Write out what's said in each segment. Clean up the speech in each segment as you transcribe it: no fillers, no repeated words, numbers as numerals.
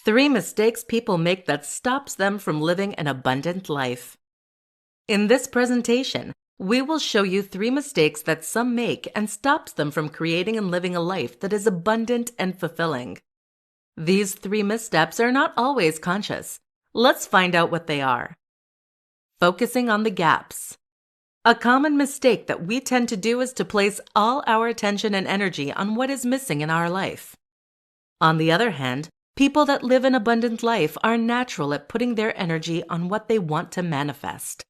3 mistakes people make that stops them from living an abundant life. In this presentation, we will show you 3 mistakes that some make and stops them from creating and living a life that is abundant and fulfilling. These 3 missteps are not always conscious. Let's find out what they are. Focusing on the gaps. A common mistake that we tend to do is to place all our attention and energy on what is missing in our life. On the other hand, people that live an abundant life are natural at putting their energy on what they want to manifest.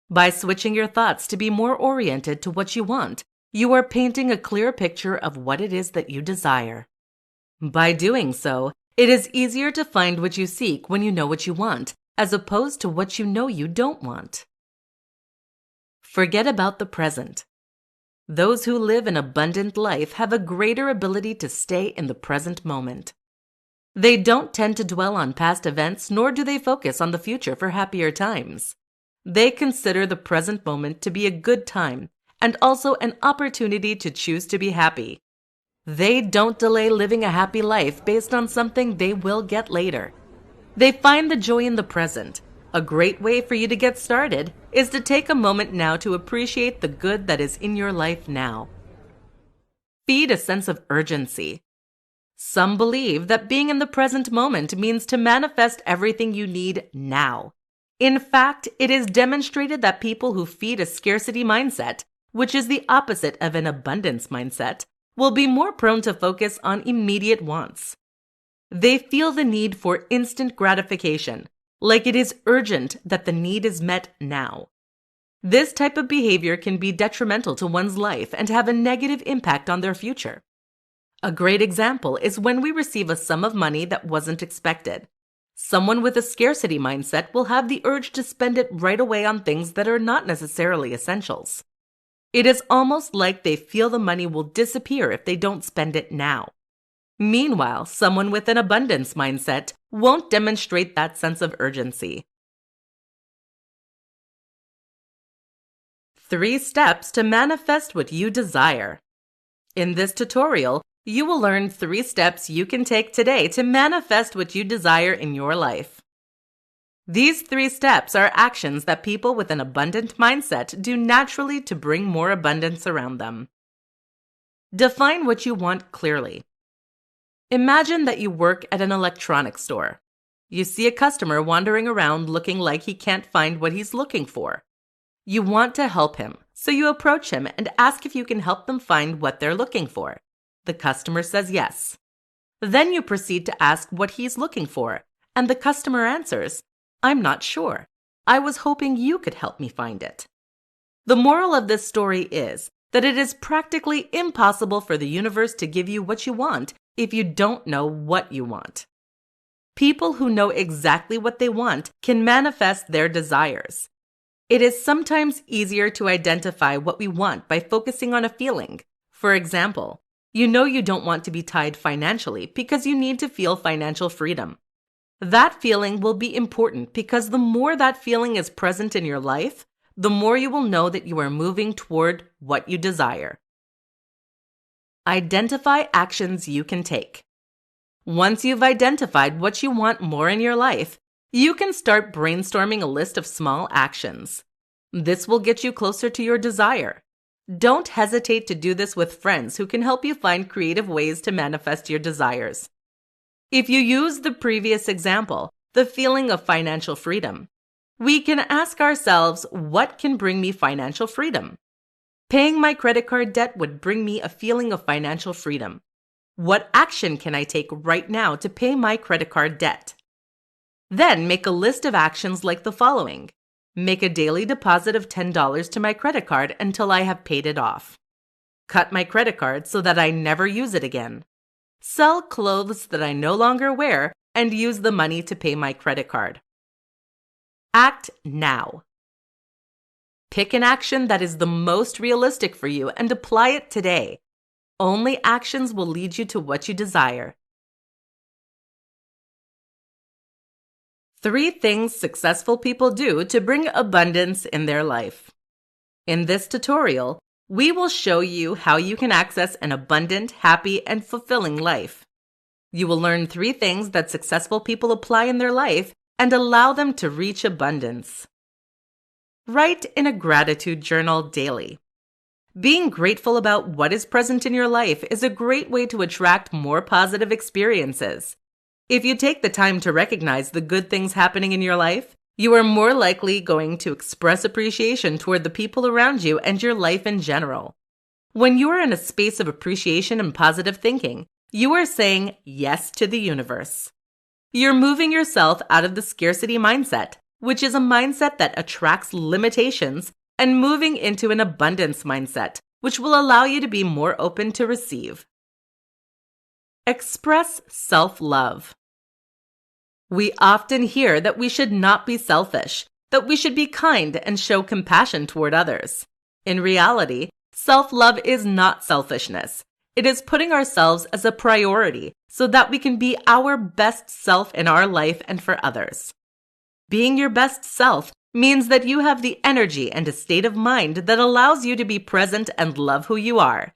By switching your thoughts to be more oriented to what you want, you are painting a clear picture of what it is that you desire. By doing so, it is easier to find what you seek when you know what you want, as opposed to what you know you don't want. Forget about the present. Those who live an abundant life have a greater ability to stay in the present moment. They don't tend to dwell on past events, nor do they focus on the future for happier times. They consider the present moment to be a good time and also an opportunity to choose to be happy. They don't delay living a happy life based on something they will get later. They find the joy in the present. A great way for you to get started is to take a moment now to appreciate the good that is in your life now. Feed a sense of urgency. Some believe that being in the present moment means to manifest everything you need now. In fact, it is demonstrated that people who feed a scarcity mindset, which is the opposite of an abundance mindset, will be more prone to focus on immediate wants. They feel the need for instant gratification, like it is urgent that the need is met now. This type of behavior can be detrimental to one's life and have a negative impact on their future. A great example is when we receive a sum of money that wasn't expected. Someone with a scarcity mindset will have the urge to spend it right away on things that are not necessarily essentials. It is almost like they feel the money will disappear if they don't spend it now. Meanwhile, someone with an abundance mindset won't demonstrate that sense of urgency. 3 steps to manifest what you desire. In this tutorial, you will learn 3 steps you can take today to manifest what you desire in your life. These 3 steps are actions that people with an abundant mindset do naturally to bring more abundance around them. Define what you want clearly. Imagine that you work at an electronics store. You see a customer wandering around looking like he can't find what he's looking for. You want to help him, so you approach him and ask if you can help them find what they're looking for. The customer says yes. Then you proceed to ask what he's looking for, and the customer answers, "I'm not sure. I was hoping you could help me find it." The moral of this story is that it is practically impossible for the universe to give you what you want if you don't know what you want. People who know exactly what they want can manifest their desires. It is sometimes easier to identify what we want by focusing on a feeling. For example, you know you don't want to be tied financially because you need to feel financial freedom. That feeling will be important because the more that feeling is present in your life, the more you will know that you are moving toward what you desire. Identify actions you can take. Once you've identified what you want more in your life, you can start brainstorming a list of small actions. This will get you closer to your desire. Don't hesitate to do this with friends who can help you find creative ways to manifest your desires. If you use the previous example, the feeling of financial freedom, we can ask ourselves, what can bring me financial freedom? Paying my credit card debt would bring me a feeling of financial freedom. What action can I take right now to pay my credit card debt? Then make a list of actions like the following. Make a daily deposit of $10 to my credit card until I have paid it off. Cut my credit card so that I never use it again. Sell clothes that I no longer wear and use the money to pay my credit card. Act now. Pick an action that is the most realistic for you and apply it today. Only actions will lead you to what you desire. 3 things successful people do to bring abundance in their life. In this tutorial, we will show you how you can access an abundant, happy, and fulfilling life. You will learn 3 things that successful people apply in their life and allow them to reach abundance. Write in a gratitude journal daily. Being grateful about what is present in your life is a great way to attract more positive experiences. If you take the time to recognize the good things happening in your life, you are more likely going to express appreciation toward the people around you and your life in general. When you are in a space of appreciation and positive thinking, you are saying yes to the universe. You're moving yourself out of the scarcity mindset, which is a mindset that attracts limitations, and moving into an abundance mindset, which will allow you to be more open to receive. Express self-love. We often hear that we should not be selfish, that we should be kind and show compassion toward others. In reality, self-love is not selfishness. It is putting ourselves as a priority so that we can be our best self in our life and for others. Being your best self means that you have the energy and a state of mind that allows you to be present and love who you are.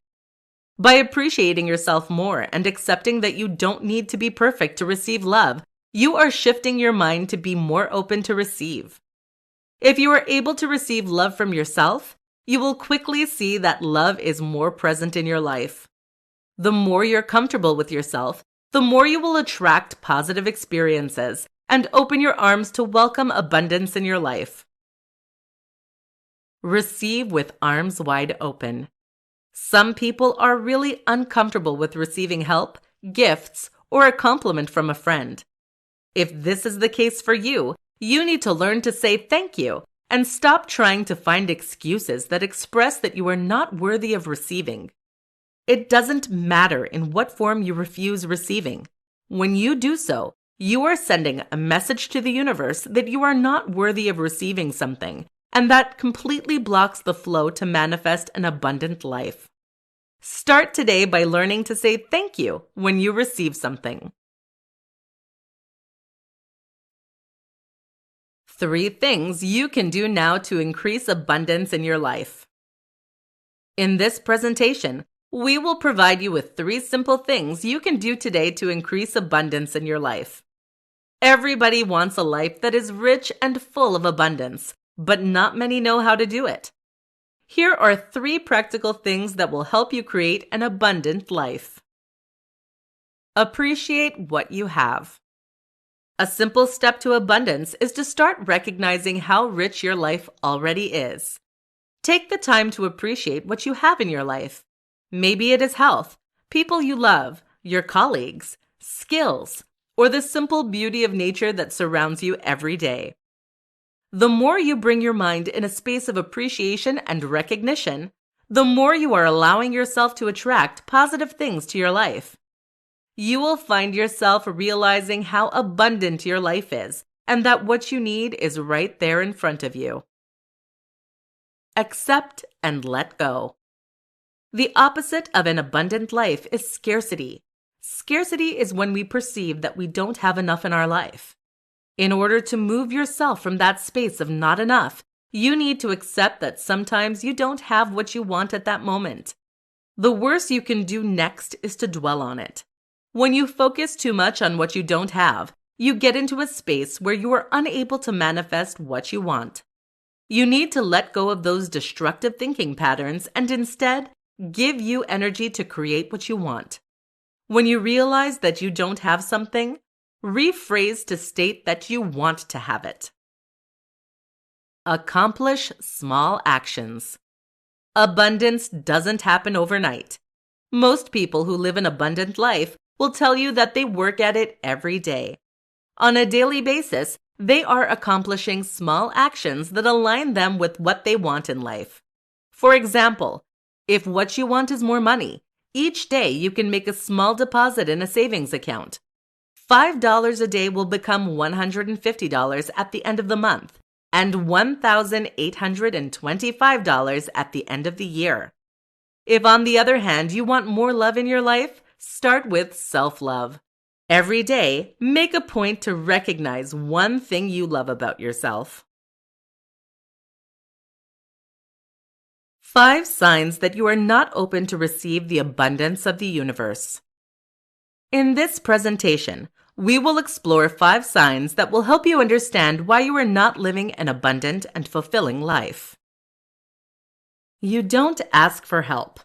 By appreciating yourself more and accepting that you don't need to be perfect to receive love, you are shifting your mind to be more open to receive. If you are able to receive love from yourself, you will quickly see that love is more present in your life. The more you're comfortable with yourself, the more you will attract positive experiences and open your arms to welcome abundance in your life. Receive with arms wide open. Some people are really uncomfortable with receiving help, gifts, or a compliment from a friend. If this is the case for you, you need to learn to say thank you and stop trying to find excuses that express that you are not worthy of receiving. It doesn't matter in what form you refuse receiving. When you do so, you are sending a message to the universe that you are not worthy of receiving something, and that completely blocks the flow to manifest an abundant life. Start today by learning to say thank you when you receive something. 3 things you can do now to increase abundance in your life. In this presentation, we will provide you with 3 simple things you can do today to increase abundance in your life. Everybody wants a life that is rich and full of abundance, but not many know how to do it. Here are 3 practical things that will help you create an abundant life. Appreciate what you have. A simple step to abundance is to start recognizing how rich your life already is. Take the time to appreciate what you have in your life. Maybe it is health, people you love, your colleagues, skills, or the simple beauty of nature that surrounds you every day. The more you bring your mind in a space of appreciation and recognition, the more you are allowing yourself to attract positive things to your life. You will find yourself realizing how abundant your life is and that what you need is right there in front of you. Accept and let go. The opposite of an abundant life is scarcity. Scarcity is when we perceive that we don't have enough in our life. In order to move yourself from that space of not enough, you need to accept that sometimes you don't have what you want at that moment. The worst you can do next is to dwell on it. When you focus too much on what you don't have, you get into a space where you are unable to manifest what you want. You need to let go of those destructive thinking patterns and instead give you energy to create what you want. When you realize that you don't have something, rephrase to state that you want to have it. Accomplish small actions. Abundance doesn't happen overnight. Most people who live an abundant life will tell you that they work at it every day. On a daily basis, they are accomplishing small actions that align them with what they want in life. For example, if what you want is more money, each day you can make a small deposit in a savings account. $5 a day will become $150 at the end of the month and $1,825 at the end of the year. If, on the other hand, you want more love in your life, start with self-love. Every day, make a point to recognize one thing you love about yourself. 5 signs that you are not open to receive the abundance of the universe. In this presentation, we will explore 5 signs that will help you understand why you are not living an abundant and fulfilling life. You don't ask for help.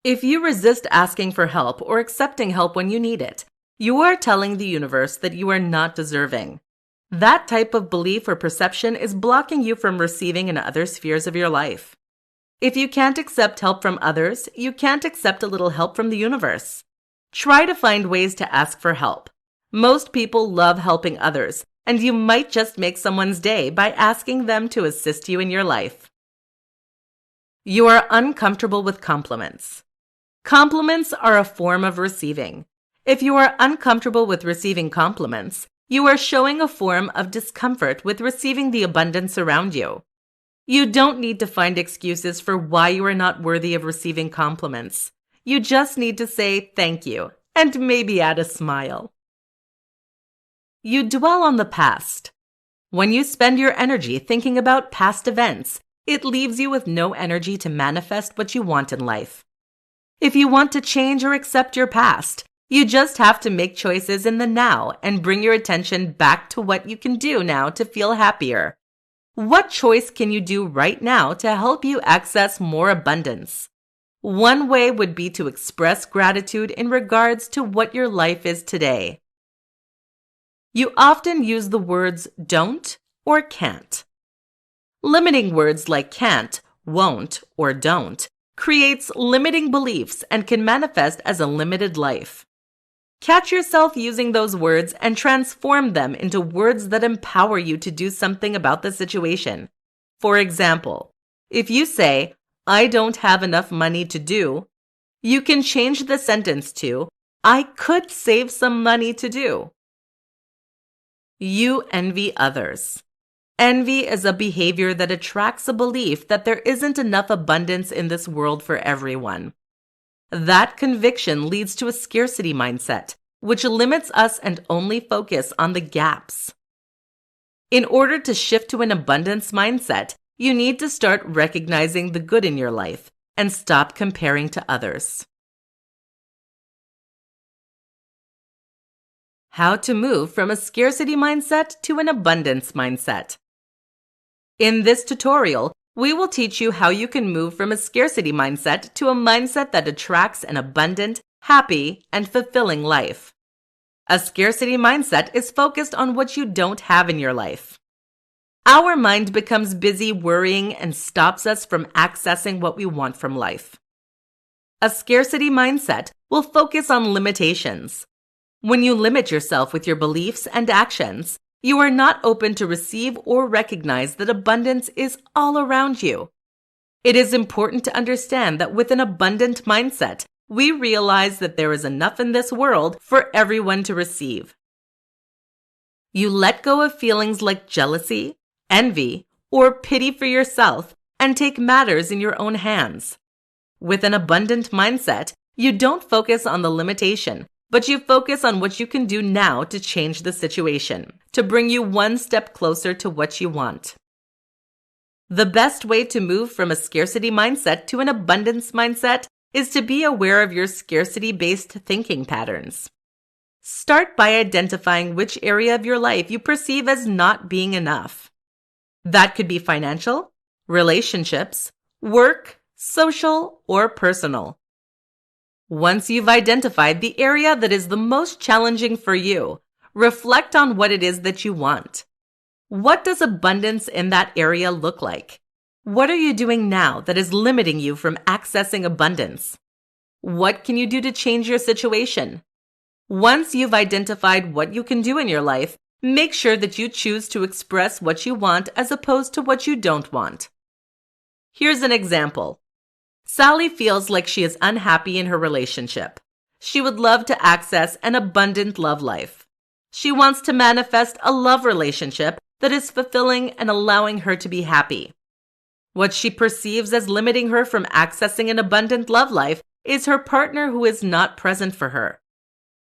If you resist asking for help or accepting help when you need it, you are telling the universe that you are not deserving. That type of belief or perception is blocking you from receiving in other spheres of your life. If you can't accept help from others, you can't accept a little help from the universe. Try to find ways to ask for help. Most people love helping others, and you might just make someone's day by asking them to assist you in your life. You are uncomfortable with compliments. Compliments are a form of receiving. If you are uncomfortable with receiving compliments, you are showing a form of discomfort with receiving the abundance around you. You don't need to find excuses for why you are not worthy of receiving compliments. You just need to say thank you and maybe add a smile. You dwell on the past. When you spend your energy thinking about past events, it leaves you with no energy to manifest what you want in life. If you want to change or accept your past, you just have to make choices in the now and bring your attention back to what you can do now to feel happier. What choice can you do right now to help you access more abundance? One way would be to express gratitude in regards to what your life is today. You often use the words don't or can't. Limiting words like can't, won't, or don't creates limiting beliefs and can manifest as a limited life. Catch yourself using those words and transform them into words that empower you to do something about the situation. For example, if you say, I don't have enough money to do, you can change the sentence to, I could save some money to do. You envy others. Envy is a behavior that attracts a belief that there isn't enough abundance in this world for everyone. That conviction leads to a scarcity mindset, which limits us and only focus on the gaps. In order to shift to an abundance mindset, you need to start recognizing the good in your life and stop comparing to others. How to move from a scarcity mindset to an abundance mindset. In this tutorial, we will teach you how you can move from a scarcity mindset to a mindset that attracts an abundant, happy, and fulfilling life. A scarcity mindset is focused on what you don't have in your life. Our mind becomes busy worrying and stops us from accessing what we want from life. A scarcity mindset will focus on limitations. When you limit yourself with your beliefs and actions, you are not open to receive or recognize that abundance is all around you. It is important to understand that with an abundant mindset, we realize that there is enough in this world for everyone to receive. You let go of feelings like jealousy, envy, or pity for yourself and take matters in your own hands. With an abundant mindset, you don't focus on the limitation, but you focus on what you can do now to change the situation, to bring you one step closer to what you want. The best way to move from a scarcity mindset to an abundance mindset is to be aware of your scarcity-based thinking patterns. Start by identifying which area of your life you perceive as not being enough. That could be financial, relationships, work, social, or personal. Once you've identified the area that is the most challenging for you, reflect on what it is that you want. What does abundance in that area look like? What are you doing now that is limiting you from accessing abundance? What can you do to change your situation? Once you've identified what you can do in your life, make sure that you choose to express what you want as opposed to what you don't want. Here's an example. Sally feels like she is unhappy in her relationship. She would love to access an abundant love life. She wants to manifest a love relationship that is fulfilling and allowing her to be happy. What she perceives as limiting her from accessing an abundant love life is her partner who is not present for her.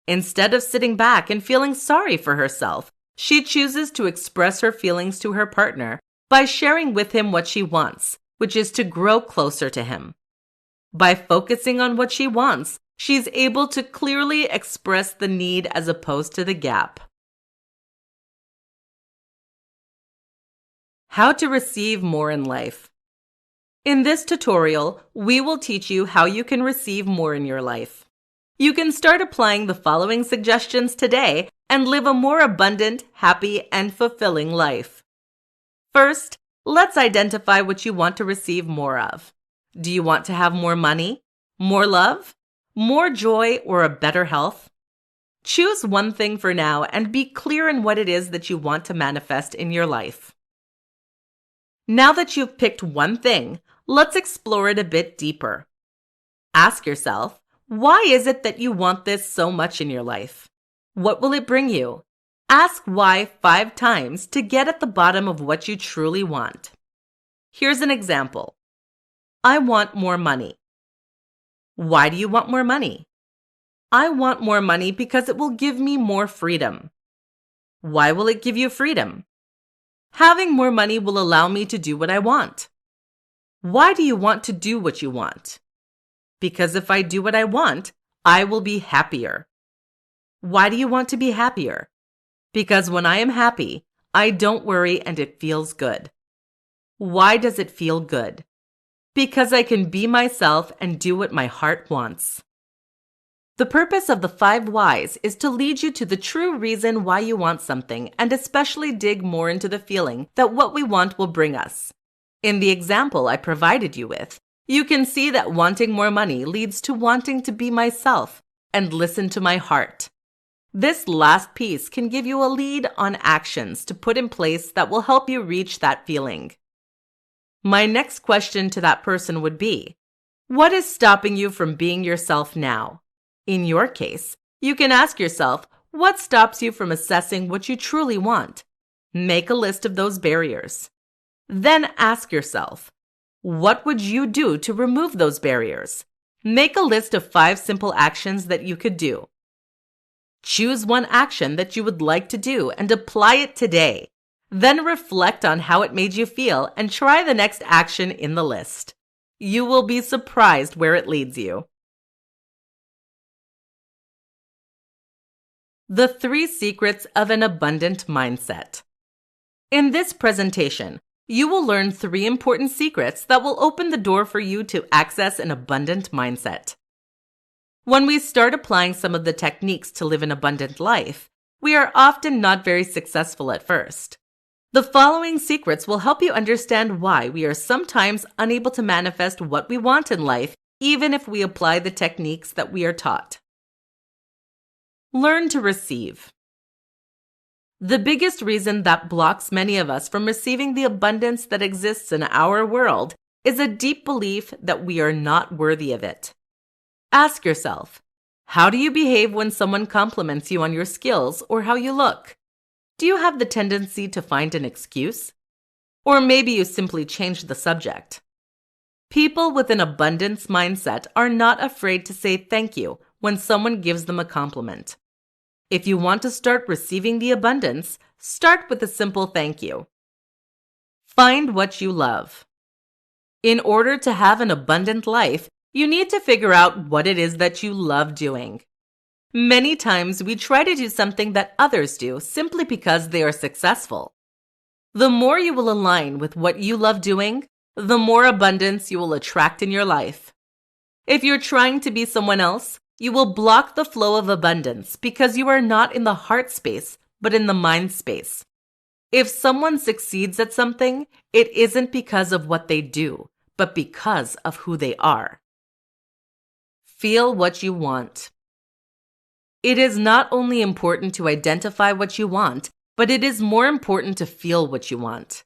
Instead of sitting back and feeling sorry for herself, she chooses to express her feelings to her partner by sharing with him what she wants, which is to grow closer to him. By focusing on what she wants, She's able to clearly express the need as opposed to the gap. How to receive more in life. In this tutorial, we will teach you how you can receive more in your life. You can start applying the following suggestions today and live a more abundant, happy, and fulfilling life. First, let's identify what you want to receive more of. Do you want to have more money, more love, more joy, or a better health? Choose one thing for now and be clear in what it is that you want to manifest in your life. Now that you've picked one thing, let's explore it a bit deeper. Ask yourself, why is it that you want this so much in your life? What will it bring you? Ask why 5 times to get at the bottom of what you truly want. Here's an example. I want more money. Why do you want more money? I want more money because it will give me more freedom. Why will it give you freedom? Having more money will allow me to do what I want. Why do you want to do what you want? Because if I do what I want, I will be happier. Why do you want to be happier? Because when I am happy, I don't worry and it feels good. Why does it feel good? Because I can be myself and do what my heart wants. The purpose of the 5 whys is to lead you to the true reason why you want something and especially dig more into the feeling that what we want will bring us. In the example I provided you with, you can see that wanting more money leads to wanting to be myself and listen to my heart. This last piece can give you a lead on actions to put in place that will help you reach that feeling. My next question to that person would be, what is stopping you from being yourself now? In your case, you can ask yourself, what stops you from assessing what you truly want? Make a list of those barriers. Then ask yourself, what would you do to remove those barriers? Make a list of 5 simple actions that you could do. Choose one action that you would like to do and apply it today. Then reflect on how it made you feel and try the next action in the list. You will be surprised where it leads you. The 3 secrets of an abundant mindset. In this presentation, you will learn 3 important secrets that will open the door for you to access an abundant mindset. When we start applying some of the techniques to live an abundant life, we are often not very successful at first. The following secrets will help you understand why we are sometimes unable to manifest what we want in life, even if we apply the techniques that we are taught. Learn to receive. The biggest reason that blocks many of us from receiving the abundance that exists in our world is a deep belief that we are not worthy of it. Ask yourself, how do you behave when someone compliments you on your skills or how you look? Do you have the tendency to find an excuse? Or maybe you simply change the subject. People with an abundance mindset are not afraid to say thank you when someone gives them a compliment. If you want to start receiving the abundance, start with a simple thank you. Find what you love. In order to have an abundant life, you need to figure out what it is that you love doing. Many times we try to do something that others do simply because they are successful. The more you will align with what you love doing, the more abundance you will attract in your life. If you're trying to be someone else, you will block the flow of abundance because you are not in the heart space, but in the mind space. If someone succeeds at something, it isn't because of what they do, but because of who they are. Feel what you want. It is not only important to identify what you want, but it is more important to feel what you want.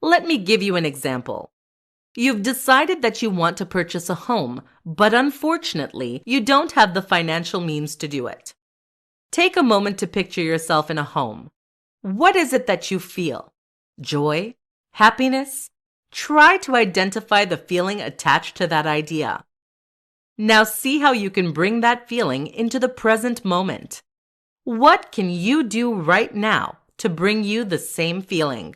Let me give you an example. You've decided that you want to purchase a home, but unfortunately, you don't have the financial means to do it. Take a moment to picture yourself in a home. What is it that you feel? Joy? Happiness? Try to identify the feeling attached to that idea. Now see how you can bring that feeling into the present moment. What can you do right now to bring you the same feeling?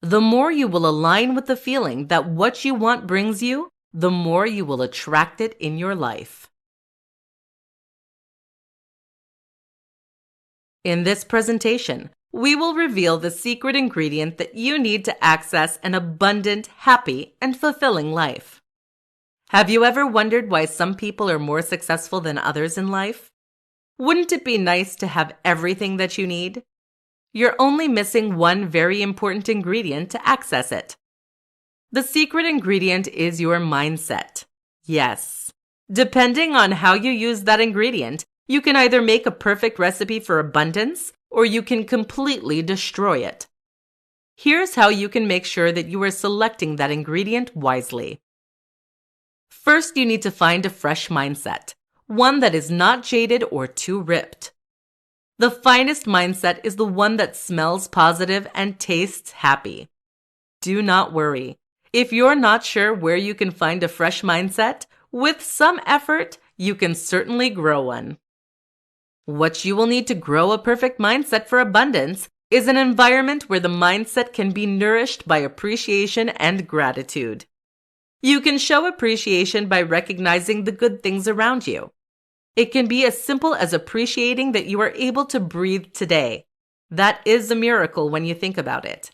The more you will align with the feeling that what you want brings you, the more you will attract it in your life. In this presentation, we will reveal the secret ingredient that you need to access an abundant, happy, and fulfilling life. Have you ever wondered why some people are more successful than others in life? Wouldn't it be nice to have everything that you need? You're only missing one very important ingredient to access it. The secret ingredient is your mindset. Yes. Depending on how you use that ingredient, you can either make a perfect recipe for abundance or you can completely destroy it. Here's how you can make sure that you are selecting that ingredient wisely. First, you need to find a fresh mindset, one that is not jaded or too ripped. The finest mindset is the one that smells positive and tastes happy. Do not worry. If you're not sure where you can find a fresh mindset, with some effort, you can certainly grow one. What you will need to grow a perfect mindset for abundance is an environment where the mindset can be nourished by appreciation and gratitude. You can show appreciation by recognizing the good things around you. It can be as simple as appreciating that you are able to breathe today. That is a miracle when you think about it.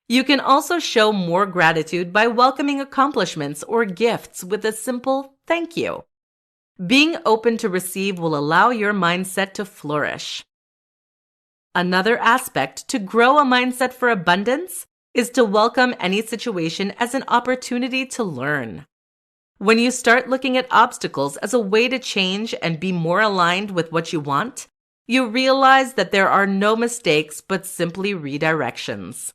You can also show more gratitude by welcoming accomplishments or gifts with a simple thank you. Being open to receive will allow your mindset to flourish. Another aspect to grow a mindset for abundance is to welcome any situation as an opportunity to learn. When you start looking at obstacles as a way to change and be more aligned with what you want, you realize that there are no mistakes but simply redirections.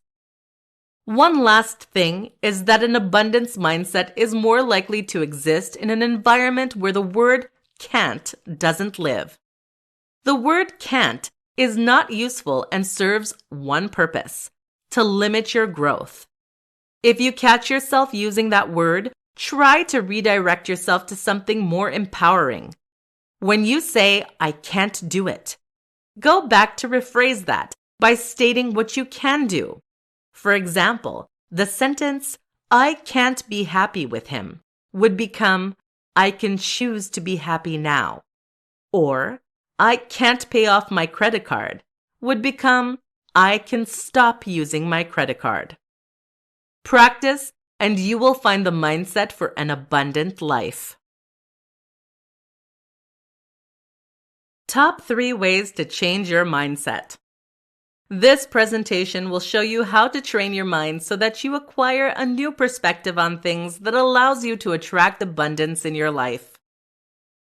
One last thing is that an abundance mindset is more likely to exist in an environment where the word can't doesn't live. The word can't is not useful and serves one purpose: to limit your growth. If you catch yourself using that word, try to redirect yourself to something more empowering. When you say, "I can't do it," go back to rephrase that by stating what you can do. For example, the sentence, "I can't be happy with him," would become, "I can choose to be happy now." Or, "I can't pay off my credit card," would become, "I can stop using my credit card." Practice, and you will find the mindset for an abundant life. Top 3 ways to change your mindset. This presentation will show you how to train your mind so that you acquire a new perspective on things that allows you to attract abundance in your life.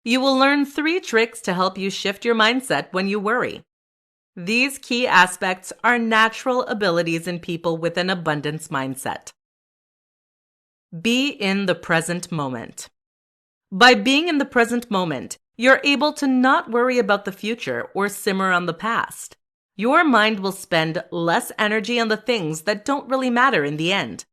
You will learn 3 tricks to help you shift your mindset when you worry. These key aspects are natural abilities in people with an abundance mindset. Be in the present moment. By being in the present moment, you're able to not worry about the future or simmer on the past. Your mind will spend less energy on the things that don't really matter in the end.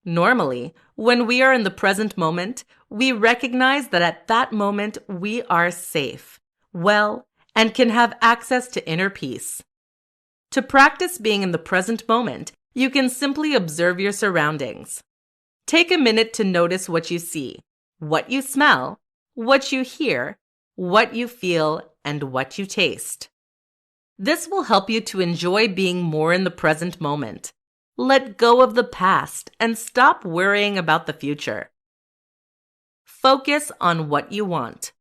Normally, when we are in the present moment, we recognize that at that moment we are safe, well, and can have access to inner peace. To practice being in the present moment, you can simply observe your surroundings. Take a minute to notice what you see, what you smell, what you hear, what you feel, and what you taste. This will help you to enjoy being more in the present moment. Let go of the past and stop worrying about the future. Focus on what you want.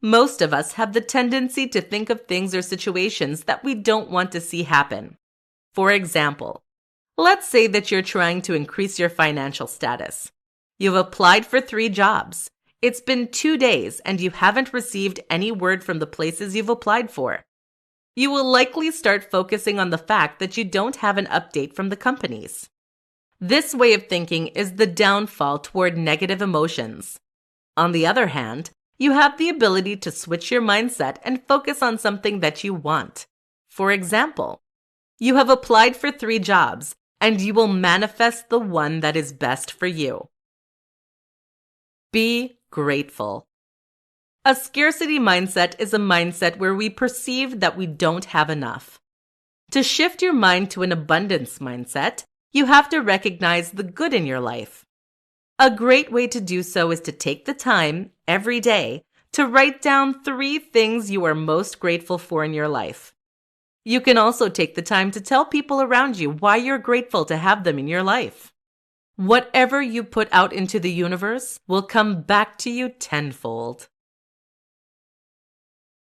Most of us have the tendency to think of things or situations that we don't want to see happen. For example, let's say that you're trying to increase your financial status. You've applied for 3 jobs. It's been 2 days and you haven't received any word from the places you've applied for. You will likely start focusing on the fact that you don't have an update from the companies. This way of thinking is the downfall toward negative emotions. On the other hand, you have the ability to switch your mindset and focus on something that you want. For example, you have applied for 3 jobs and you will manifest the one that is best for you. Be grateful. A scarcity mindset is a mindset where we perceive that we don't have enough. To shift your mind to an abundance mindset, you have to recognize the good in your life. A great way to do so is to take the time, every day, to write down 3 things you are most grateful for in your life. You can also take the time to tell people around you why you're grateful to have them in your life. Whatever you put out into the universe will come back to you tenfold.